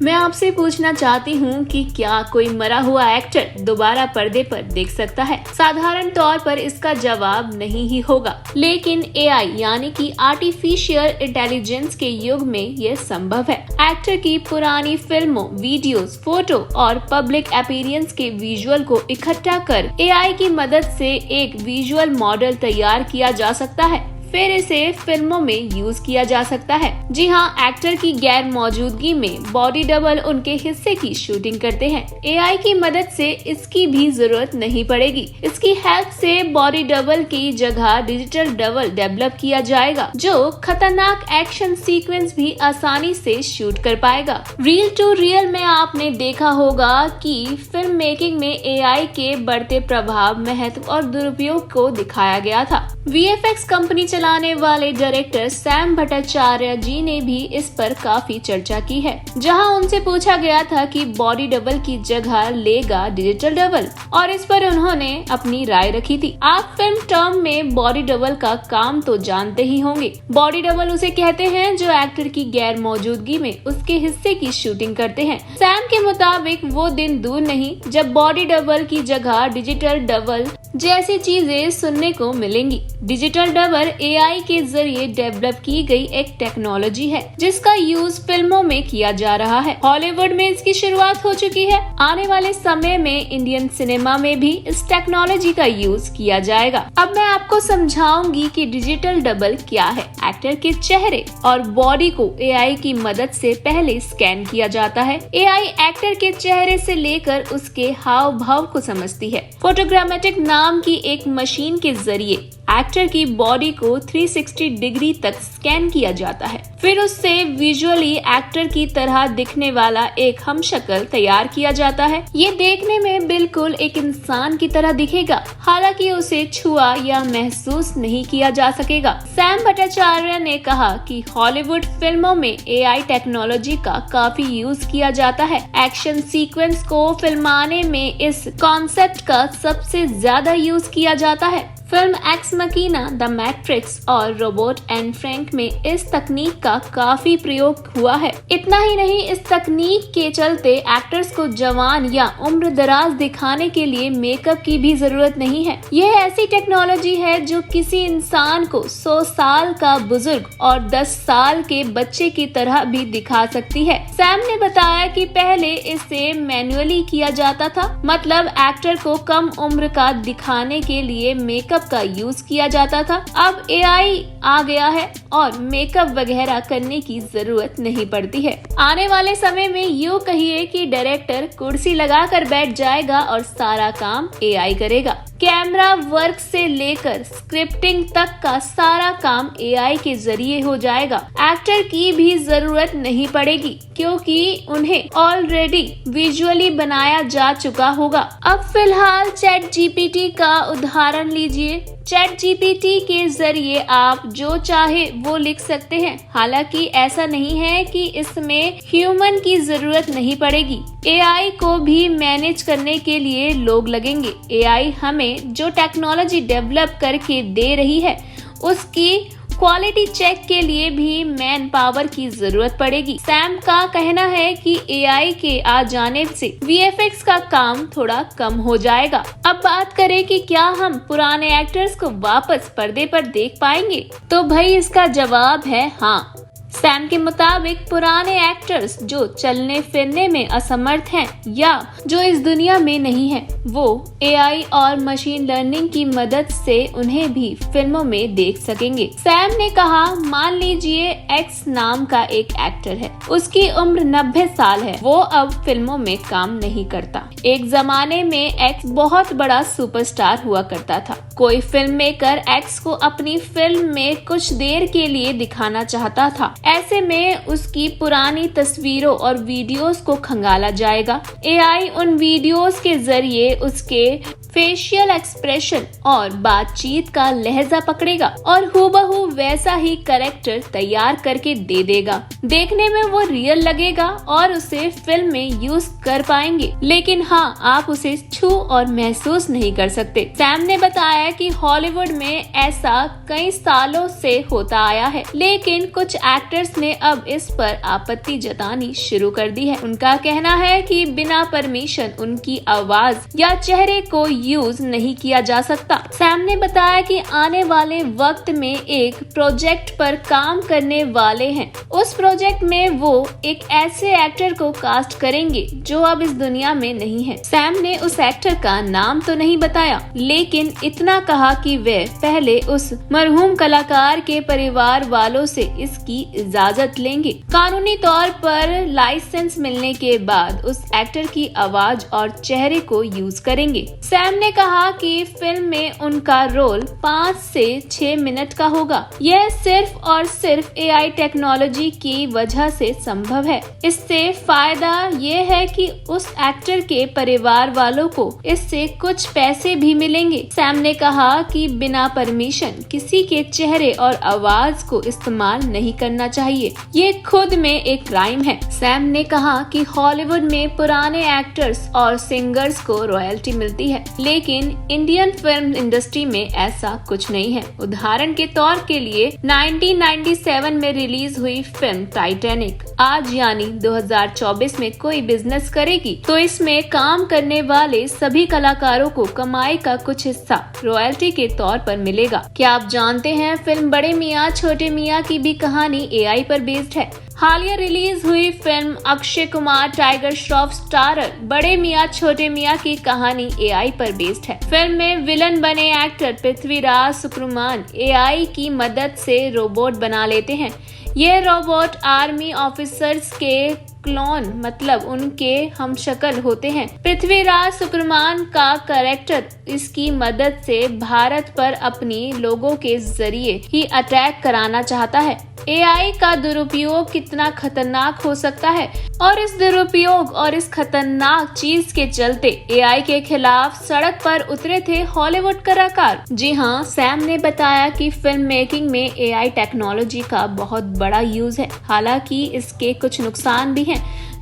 मैं आपसे पूछना चाहती हूँ कि क्या कोई मरा हुआ एक्टर दोबारा पर्दे पर दिख सकता है? साधारण तौर पर इसका जवाब नहीं ही होगा, लेकिन एआई यानी कि आर्टिफिशियल इंटेलिजेंस के युग में ये संभव है। एक्टर की पुरानी फिल्मों, वीडियोस, फोटो और पब्लिक अपीयरेंस के विजुअल को इकट्ठा कर एआई की मदद से एक विजुअल मॉडल तैयार किया जा सकता है, फिर इसे फिल्मों में यूज किया जा सकता है। जी हाँ, एक्टर की गैर मौजूदगी में बॉडी डबल उनके हिस्से की शूटिंग करते हैं। एआई की मदद से इसकी भी जरूरत नहीं पड़ेगी। इसकी हेल्प से बॉडी डबल की जगह डिजिटल डबल डेवलप किया जाएगा, जो खतरनाक एक्शन सीक्वेंस भी आसानी से शूट कर पाएगा। रियल टू रियल में आपने देखा होगा कि फिल्म मेकिंग में एआई के बढ़ते प्रभाव, महत्व और दुरुपयोग को दिखाया गया था। वीएफएक्स कंपनी चलाने वाले डायरेक्टर सैम भट्टाचार्य जी ने भी इस पर काफी चर्चा की है, जहां उनसे पूछा गया था कि बॉडी डबल की जगह लेगा डिजिटल डबल, और इस पर उन्होंने अपनी राय रखी थी। आप फिल्म टर्म में बॉडी डबल का काम तो जानते ही होंगे। बॉडी डबल उसे कहते हैं जो एक्टर की गैर मौजूदगी में उसके हिस्से की शूटिंग करते हैं। सैम के मुताबिक वो दिन दूर नहीं जब बॉडी डबल की जगह डिजिटल डबल जैसी चीजें सुनने को मिलेंगी। डिजिटल डबल एआई के जरिए डेवलप की गई एक टेक्नोलॉजी है, जिसका यूज फिल्मों में किया जा रहा है। हॉलीवुड में इसकी शुरुआत हो चुकी है। आने वाले समय में इंडियन सिनेमा में भी इस टेक्नोलॉजी का यूज किया जाएगा। अब मैं आपको समझाऊंगी कि डिजिटल डबल क्या है। एक्टर के चेहरे और बॉडी को एआई की मदद से पहले स्कैन किया जाता है। एआई एक्टर के चेहरे से लेकर उसके हाव भाव को समझती है। फोटोग्रामेटिक नाम की एक मशीन के जरिए एक्टर की बॉडी को 360 डिग्री तक स्कैन किया जाता है। फिर उससे विजुअली एक्टर की तरह दिखने वाला एक हमशक्ल तैयार किया जाता है। ये देखने में बिल्कुल एक इंसान की तरह दिखेगा, हालांकि उसे छुआ या महसूस नहीं किया जा सकेगा। सैम भट्टाचार्य ने कहा कि हॉलीवुड फिल्मों में एआई टेक्नोलॉजी का काफी यूज किया जाता है। एक्शन सीक्वेंस को फिल्माने में इस कॉन्सेप्ट का सबसे ज्यादा यूज किया जाता है। फिल्म एक्स मकीना, द मैट्रिक्स और रोबोट एंड फ्रैंक में इस तकनीक का काफी प्रयोग हुआ है। इतना ही नहीं, इस तकनीक के चलते एक्टर्स को जवान या उम्र दराज दिखाने के लिए मेकअप की भी जरूरत नहीं है। यह ऐसी टेक्नोलॉजी है जो किसी इंसान को 100 साल का बुजुर्ग और 10 साल के बच्चे की तरह भी दिखा सकती है। सैम ने बताया कि पहले इसे मैन्युअली किया जाता था, मतलब एक्टर को कम उम्र का दिखाने के लिए मेकअप का यूज किया जाता था। अब एआई आ गया है और मेकअप वगैरह करने की जरूरत नहीं पड़ती है। आने वाले समय में यूँ कहिए कि डायरेक्टर कुर्सी लगाकर बैठ जाएगा और सारा काम एआई करेगा। कैमरा वर्क से लेकर स्क्रिप्टिंग तक का सारा काम एआई के जरिए हो जाएगा। एक्टर की भी जरूरत नहीं पड़ेगी, क्योंकि उन्हें ऑलरेडी विजुअली बनाया जा चुका होगा। अब फिलहाल चैट जीपीटी का उदाहरण लीजिए। चैट जीपीटी के जरिए आप जो चाहे वो लिख सकते हैं। हालांकि ऐसा नहीं है कि इसमें ह्यूमन की जरूरत नहीं पड़ेगी। एआई को भी मैनेज करने के लिए लोग लगेंगे। एआई हमें जो टेक्नोलॉजी डेवलप करके दे रही है, उसकी क्वालिटी चेक के लिए भी मैन पावर की जरूरत पड़ेगी। सैम का कहना है कि एआई के आ जाने से वीएफएक्स का काम थोड़ा कम हो जाएगा। अब बात करें कि क्या हम पुराने एक्टर्स को वापस पर्दे पर देख पाएंगे, तो भाई इसका जवाब है हाँ। सैम के मुताबिक पुराने एक्टर्स जो चलने फिरने में असमर्थ हैं या जो इस दुनिया में नहीं हैं, वो एआई और मशीन लर्निंग की मदद से उन्हें भी फिल्मों में देख सकेंगे। सैम ने कहा, मान लीजिए एक्स नाम का एक एक्टर है, उसकी उम्र 90 साल है, वो अब फिल्मों में काम नहीं करता। एक जमाने में एक्स बहुत बड़ा सुपरस्टार हुआ करता था। कोई फिल्म मेकर एक्स को अपनी फिल्म में कुछ देर के लिए दिखाना चाहता था। ऐसे में उसकी पुरानी तस्वीरों और वीडियोस को खंगाला जाएगा। एआई उन वीडियोस के जरिए उसके फेशियल एक्सप्रेशन और बातचीत का लहजा पकड़ेगा और हूबहू वैसा ही कैरेक्टर तैयार करके दे देगा। देखने में वो रियल लगेगा और उसे फिल्म में यूज कर पाएंगे, लेकिन हाँ, आप उसे छू और महसूस नहीं कर सकते। सैम ने बताया कि हॉलीवुड में ऐसा कई सालों से होता आया है, लेकिन कुछ एक्टर्स ने अब इस पर आपत्ति जतानी शुरू कर दी है। उनका कहना है कि बिना परमिशन उनकी आवाज या चेहरे को यूज नहीं किया जा सकता। सैम ने बताया कि आने वाले वक्त में एक प्रोजेक्ट पर काम करने वाले हैं। उस प्रोजेक्ट में वो एक ऐसे एक्टर को कास्ट करेंगे जो अब इस दुनिया में नहीं है। सैम ने उस एक्टर का नाम तो नहीं बताया, लेकिन इतना कहा कि वे पहले उस मरहूम कलाकार के परिवार वालों से इसकी इजाजत लेंगे। कानूनी तौर पर लाइसेंस मिलने के बाद उस एक्टर की आवाज और चेहरे को यूज करेंगे। सैम ने कहा कि फिल्म में उनका रोल 5 से 6 मिनट का होगा। यह सिर्फ और सिर्फ एआई टेक्नोलॉजी की वजह से संभव है। इससे फायदा ये है कि उस एक्टर के परिवार वालों को इससे कुछ पैसे भी मिलेंगे। सैम ने कहा कि बिना परमिशन किसी के चेहरे और आवाज को इस्तेमाल नहीं करना चाहिए। ये खुद में एक क्राइम है। सैम ने कहा कि हॉलीवुड में पुराने एक्टर्स और सिंगर्स को रॉयल्टी मिलती है, लेकिन इंडियन फिल्म इंडस्ट्री में ऐसा कुछ नहीं है। उदाहरण के तौर के लिए 1997 में रिलीज हुई फिल्म टाइटैनिक आज यानी 2024 में कोई बिजनेस करेगी तो इसमें काम करने वाले सभी कलाकारों को कमाई का कुछ हिस्सा रॉयल्टी के तौर पर मिलेगा। क्या आप जानते हैं फिल्म बड़े मियाँ छोटे मियाँ की भी कहानी एआई पर बेस्ड है। हालिया रिलीज हुई film Akshay Kumar tiger Shroff starrer बड़े मियाँ छोटे मियाँ की कहानी एआई पर बेस्ड है। फिल्म में विलन बने एक्टर पृथ्वीराज सुकुमारन एआई की मदद से रोबोट बना लेते हैं। ये रोबोट आर्मी ऑफिसर्स के क्लोन मतलब उनके हमशक्ल होते हैं। पृथ्वीराज सुकुमारन का कैरेक्टर इसकी मदद से भारत पर अपनी लोगों के जरिए ही अटैक कराना चाहता है। एआई का दुरुपयोग कितना खतरनाक हो सकता है और इस दुरुपयोग और इस खतरनाक चीज के चलते एआई के खिलाफ सड़क पर उतरे थे हॉलीवुड कलाकार। जी हाँ, सैम ने बताया कि फिल्म मेकिंग में एआई टेक्नोलॉजी का बहुत बड़ा यूज है। हालांकि इसके कुछ नुकसान भी हैं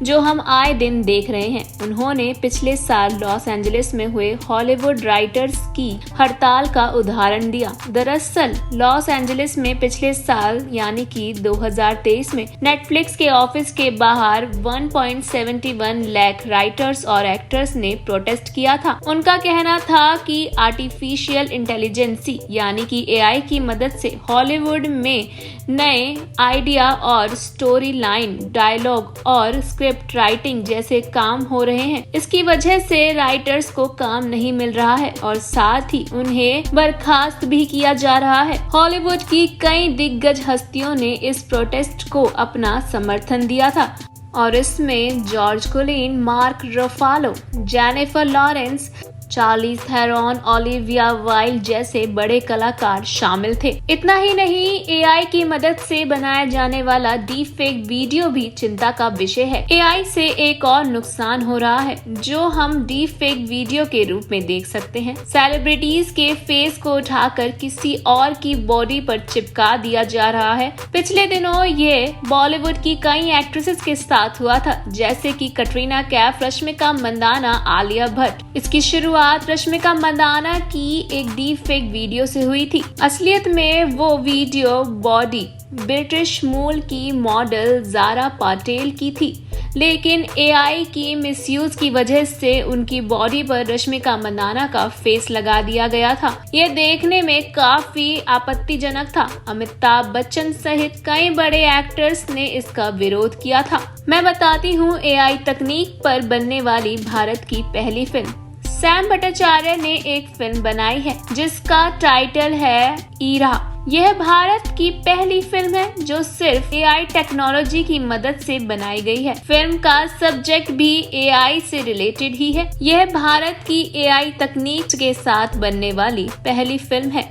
जो हम आए दिन देख रहे हैं। उन्होंने पिछले साल लॉस एंजलिस में हुए हॉलीवुड राइटर्स की हड़ताल का उदाहरण दिया। दरअसल लॉस एंजलिस में पिछले साल यानी कि 2023 में नेटफ्लिक्स के ऑफिस के बाहर 1.71 लाख राइटर्स और एक्टर्स ने प्रोटेस्ट किया था। उनका कहना था कि आर्टिफिशियल इंटेलिजेंसी यानी कि एआई की मदद से हॉलीवुड में नए आइडिया और स्टोरी लाइन, डायलॉग और स्क्रिप्ट राइटिंग जैसे काम हो रहे हैं। इसकी वजह से राइटर्स को काम नहीं मिल रहा है और साथ ही उन्हें बर्खास्त भी किया जा रहा है। हॉलीवुड की कई दिग्गज हस्तियों ने इस प्रोटेस्ट को अपना समर्थन दिया था और इसमें George Clooney, Mark Ruffalo, Jennifer Lawrence, Charlize Theron, Olivia Wilde जैसे बड़े कलाकार शामिल थे। इतना ही नहीं, एआई की मदद से बनाया जाने वाला डीप फेक वीडियो भी चिंता का विषय है। एआई से एक और नुकसान हो रहा है जो हम डीप फेक वीडियो के रूप में देख सकते हैं। सेलिब्रिटीज के फेस को उठाकर किसी और की बॉडी पर चिपका दिया जा रहा है। पिछले दिनों ये बॉलीवुड की कई एक्ट्रेसेस के साथ हुआ था, जैसे कि कटरीना कैफ, रश्मिका मंदाना, आलिया भट्ट। इसकी शुरुआत रश्मिका मंदाना की एक डीप फेक वीडियो से हुई थी। असलियत में वो वीडियो बॉडी ब्रिटिश मूल की मॉडल ज़ारा पटेल की थी, लेकिन एआई की मिसयूज की वजह से उनकी बॉडी पर रश्मिका मंदाना का फेस लगा दिया गया था। ये देखने में काफी आपत्तिजनक था। अमिताभ बच्चन सहित कई बड़े एक्टर्स ने इसका विरोध किया था। मैं बताती हूँ एआई तकनीक पर बनने वाली भारत की पहली फिल्म। सैम भट्टाचार्य ने एक फिल्म बनाई है जिसका टाइटल है ईरा। यह भारत की पहली फिल्म है जो सिर्फ एआई टेक्नोलॉजी की मदद से बनाई गई है। फिल्म का सब्जेक्ट भी एआई से रिलेटेड ही है। यह भारत की एआई तकनीक के साथ बनने वाली पहली फिल्म है।